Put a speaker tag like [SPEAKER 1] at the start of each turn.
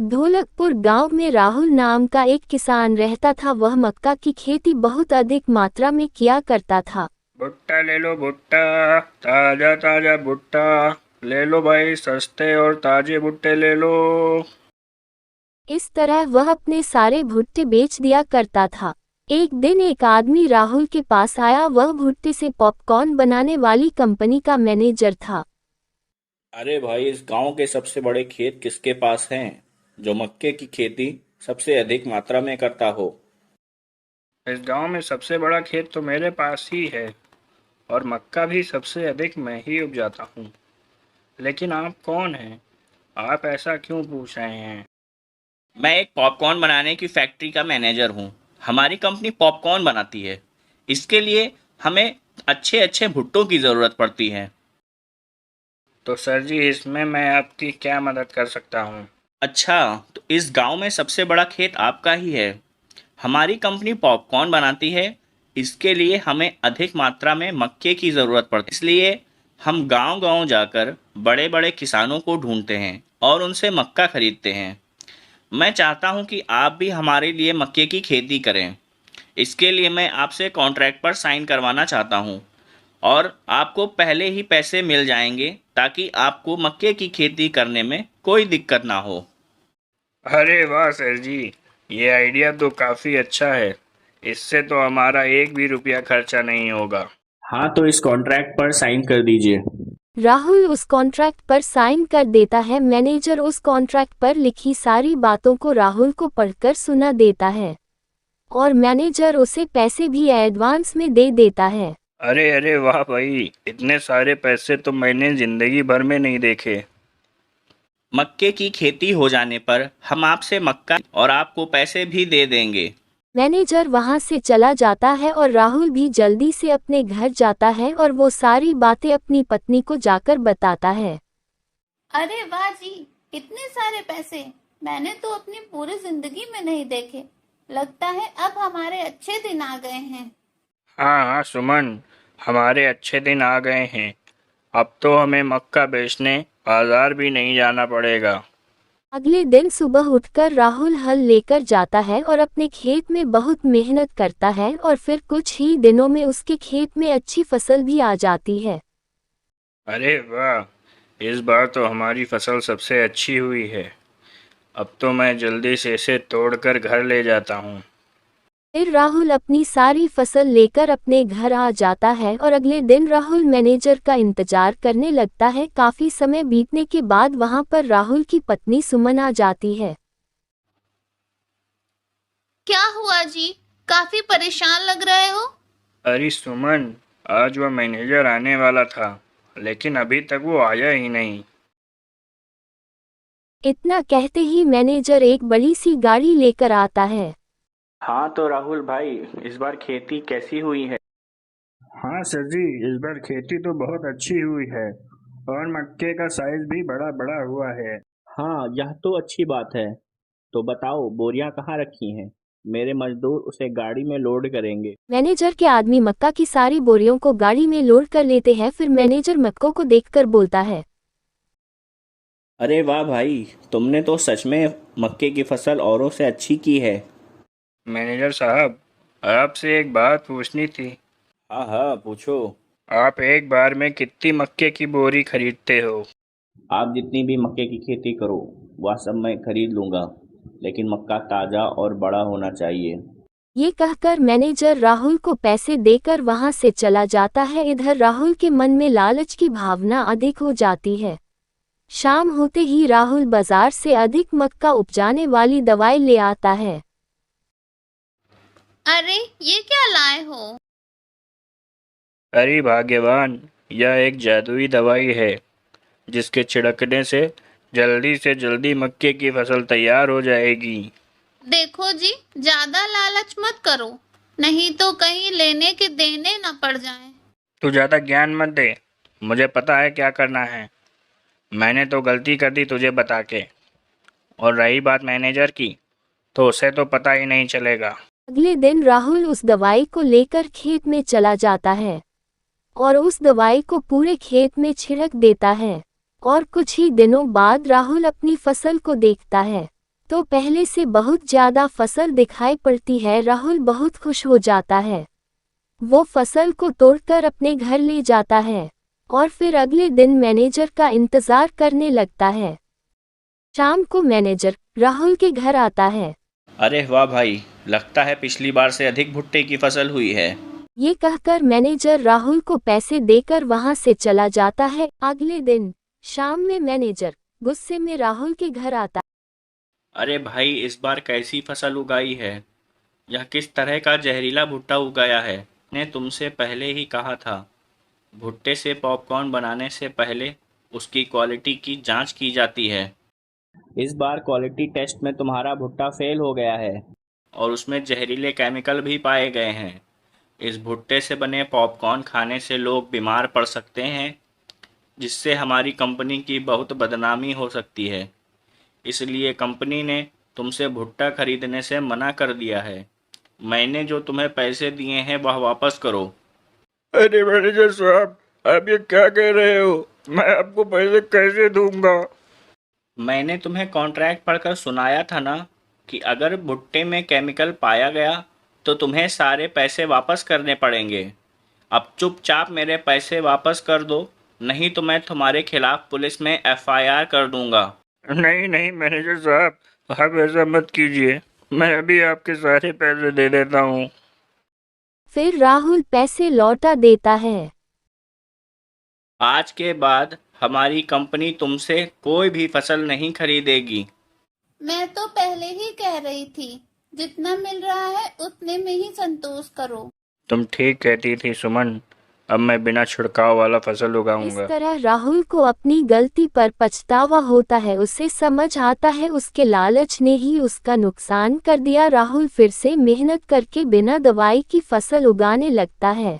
[SPEAKER 1] ढोलकपुर गांव में राहुल नाम का एक किसान रहता था। वह मक्का की खेती बहुत अधिक मात्रा में किया करता था।
[SPEAKER 2] भुट्टा ले लो भुट्टा, ताजा ताजा भुट्टा ले लो भाई, सस्ते और ताजे भुट्टे ले लो।
[SPEAKER 1] इस तरह वह अपने सारे भुट्टे बेच दिया करता था। एक दिन एक आदमी राहुल के पास आया। वह भुट्टे से पॉपकॉर्न बनाने वाली कंपनी का मैनेजर था।
[SPEAKER 3] अरे भाई, इस गांव के सबसे बड़े खेत किसके पास हैं जो मक्के की खेती सबसे अधिक मात्रा में करता हो?
[SPEAKER 2] इस गांव में सबसे बड़ा खेत तो मेरे पास ही है, और मक्का भी सबसे अधिक मैं ही उपजाता हूँ। लेकिन आप कौन हैं? आप ऐसा क्यों पूछ रहे हैं?
[SPEAKER 3] मैं एक पॉपकॉर्न बनाने की फैक्ट्री का मैनेजर हूँ। हमारी कंपनी पॉपकॉर्न बनाती है। इसके लिए हमें अच्छे अच्छे भुट्टों की ज़रूरत पड़ती है।
[SPEAKER 2] तो सर जी, इसमें मैं आपकी क्या मदद कर सकता हूँ?
[SPEAKER 3] अच्छा, तो इस गांव में सबसे बड़ा खेत आपका ही है। हमारी कंपनी पॉपकॉर्न बनाती है। इसके लिए हमें अधिक मात्रा में मक्के की ज़रूरत पड़ती है। इसलिए हम गांव-गांव जाकर बड़े बड़े किसानों को ढूंढते हैं और उनसे मक्का खरीदते हैं। मैं चाहता हूं कि आप भी हमारे लिए मक्के की खेती करें। इसके लिए मैं आपसे कॉन्ट्रैक्ट पर साइन करवाना चाहता हूं, और आपको पहले ही पैसे मिल जाएंगे ताकि आपको मक्के की खेती करने में कोई दिक्कत ना हो।
[SPEAKER 2] अरे वाह सर जी, ये आइडिया तो काफ़ी अच्छा है। इससे तो हमारा एक भी रुपया खर्चा नहीं होगा।
[SPEAKER 3] हाँ, तो इस कॉन्ट्रैक्ट पर साइन कर दीजिए।
[SPEAKER 1] राहुल उस कॉन्ट्रैक्ट पर साइन कर देता है। मैनेजर उस कॉन्ट्रैक्ट पर लिखी सारी बातों को राहुल को पढ़कर सुना देता है और मैनेजर उसे पैसे भी एडवांस में दे देता है।
[SPEAKER 2] अरे अरे वाह भाई, इतने सारे पैसे तो मैंने जिंदगी भर में नहीं देखे।
[SPEAKER 3] मक्के की खेती हो जाने पर हम आपसे मक्का और आपको पैसे भी दे देंगे।
[SPEAKER 1] मैनेजर वहां से चला जाता है और राहुल भी जल्दी से अपने घर जाता है और वो सारी बातें अपनी पत्नी को जाकर बताता है।
[SPEAKER 4] अरे वाह जी, इतने सारे पैसे मैंने तो अपनी पूरी जिंदगी में नहीं देखे। लगता है अब हमारे अच्छे दिन आ गए हैं।
[SPEAKER 2] हाँ हाँ सुमन, हमारे अच्छे दिन आ गए हैं। अब तो हमें मक्का बेचने बाजार भी नहीं जाना पड़ेगा।
[SPEAKER 1] अगले दिन सुबह उठकर राहुल हल लेकर जाता है और अपने खेत में बहुत मेहनत करता है और फिर कुछ ही दिनों में उसके खेत में अच्छी फसल भी आ जाती है।
[SPEAKER 2] अरे वाह, इस बार तो हमारी फसल सबसे अच्छी हुई है। अब तो मैं जल्दी से इसे तोड़कर घर ले जाता हूँ।
[SPEAKER 1] फिर राहुल अपनी सारी फसल लेकर अपने घर आ जाता है और अगले दिन राहुल मैनेजर का इंतजार करने लगता है। काफी समय बीतने के बाद वहां पर राहुल की पत्नी सुमन आ जाती है।
[SPEAKER 4] क्या हुआ जी? काफी परेशान लग रहे हो।
[SPEAKER 2] अरे सुमन, आज वह मैनेजर आने वाला था, लेकिन अभी तक वो आया ही नहीं।
[SPEAKER 1] इतना कहते ही मैनेजर एक बड़ी सी गाड़ी लेकर आता है।
[SPEAKER 3] हाँ, तो राहुल भाई, इस बार खेती कैसी हुई है?
[SPEAKER 2] हाँ सर जी, इस बार खेती तो बहुत अच्छी हुई है, और मक्के का साइज भी बड़ा बड़ा हुआ है।
[SPEAKER 3] हाँ, यह तो अच्छी बात है। तो बताओ, बोरियां कहाँ रखी हैं? मेरे मजदूर उसे गाड़ी में लोड करेंगे।
[SPEAKER 1] मैनेजर के आदमी मक्का की सारी बोरियों को गाड़ी में लोड कर लेते हैं। फिर मैनेजर मक्कों को देखकर बोलता है,
[SPEAKER 3] अरे वाह भाई, तुमने तो सच में मक्के की फसल औरों से अच्छी की है।
[SPEAKER 2] मैनेजर साहब, आपसे एक बात पूछनी थी।
[SPEAKER 3] हाँ हाँ, पूछो।
[SPEAKER 2] आप एक बार में कितनी मक्के की बोरी खरीदते हो?
[SPEAKER 3] आप जितनी भी मक्के की खेती करो, वह सब मैं खरीद लूँगा, लेकिन मक्का ताज़ा और बड़ा होना चाहिए।
[SPEAKER 1] ये कहकर मैनेजर राहुल को पैसे देकर वहां से चला जाता है। इधर राहुल के मन में लालच की भावना अधिक हो जाती है। शाम होते ही राहुल बाजार से अधिक मक्का उपजाने वाली दवाई ले आता है।
[SPEAKER 4] अरे ये क्या लाए हो?
[SPEAKER 2] अरे भाग्यवान, यह एक जादुई दवाई है, जिसके छिड़कने से जल्दी मक्के की फसल तैयार हो जाएगी।
[SPEAKER 4] देखो जी, ज्यादा लालच मत करो, नहीं तो कहीं लेने के देने न पड़ जाएं।
[SPEAKER 2] तू ज़्यादा ज्ञान मत दे, मुझे पता है क्या करना है। मैंने तो गलती कर दी तुझे बता के, और रही बात मैनेजर की, तो उसे तो पता ही नहीं चलेगा।
[SPEAKER 1] अगले दिन राहुल उस दवाई को लेकर खेत में चला जाता है और उस दवाई को पूरे खेत में छिड़क देता है। और कुछ ही दिनों बाद राहुल अपनी फसल को देखता है। तो पहले से बहुत ज्यादा फसल दिखाई पड़ती है। राहुल बहुत खुश हो जाता है। वो फसल को तोड़कर अपने घर ले जाता है और फिर अगले दिन मैनेजर का इंतजार करने लगता है। शाम को मैनेजर राहुल के घर आता है।
[SPEAKER 3] अरे वाह भाई, लगता है पिछली बार से अधिक भुट्टे की फसल हुई है।
[SPEAKER 1] ये कहकर मैनेजर राहुल को पैसे देकर वहां से चला जाता है। अगले दिन शाम में मैनेजर गुस्से में राहुल के घर आता।
[SPEAKER 3] अरे भाई, इस बार कैसी फसल उगाई है? यह किस तरह का जहरीला भुट्टा उगाया है? ने तुमसे पहले ही कहा था, भुट्टे से पॉपकॉर्न बनाने से पहले उसकी क्वालिटी की जांच की जाती है। इस बार क्वालिटी टेस्ट में तुम्हारा भुट्टा फेल हो गया है और उसमें जहरीले केमिकल भी पाए गए हैं। इस भुट्टे से बने पॉपकॉर्न खाने से लोग बीमार पड़ सकते हैं, जिससे हमारी कंपनी की बहुत बदनामी हो सकती है। इसलिए कंपनी ने तुमसे भुट्टा खरीदने से मना कर दिया है। मैंने जो तुम्हें पैसे दिए हैं वह वापस करो।
[SPEAKER 2] अरे मैनेजर साहब, आप ये क्या कह रहे हो? मैं आपको पैसे कैसे दूंगा?
[SPEAKER 3] मैंने तुम्हें कॉन्ट्रैक्ट पढ़कर सुनाया था ना कि अगर भुट्टे में केमिकल पाया गया तो तुम्हें सारे पैसे वापस करने पड़ेंगे। अब चुपचाप मेरे पैसे वापस कर दो, नहीं तो मैं तुम्हारे खिलाफ पुलिस में एफआईआर कर दूंगा।
[SPEAKER 2] नहीं नहीं मैनेजर साहब, आप ऐसा मत कीजिए। मैं अभी आपके सारे पैसे दे देता हूँ।
[SPEAKER 1] फिर राहुल पैसे लौटा देता है।
[SPEAKER 3] आज के बाद हमारी कंपनी तुमसे कोई भी फसल नहीं खरीदेगी।
[SPEAKER 4] मैं तो पहले ही कह रही थी, जितना मिल रहा है उतने में ही संतोष करो।
[SPEAKER 2] तुम ठीक कहती थी सुमन। अब मैं बिना छिड़काव वाला फसल
[SPEAKER 1] इस
[SPEAKER 2] उगाऊंगा।
[SPEAKER 1] तरह राहुल को अपनी गलती पर पछतावा होता है। उसे समझ आता है उसके लालच ने ही उसका नुकसान कर दिया। राहुल फिर से मेहनत करके बिना दवाई की फसल उगाने लगता है।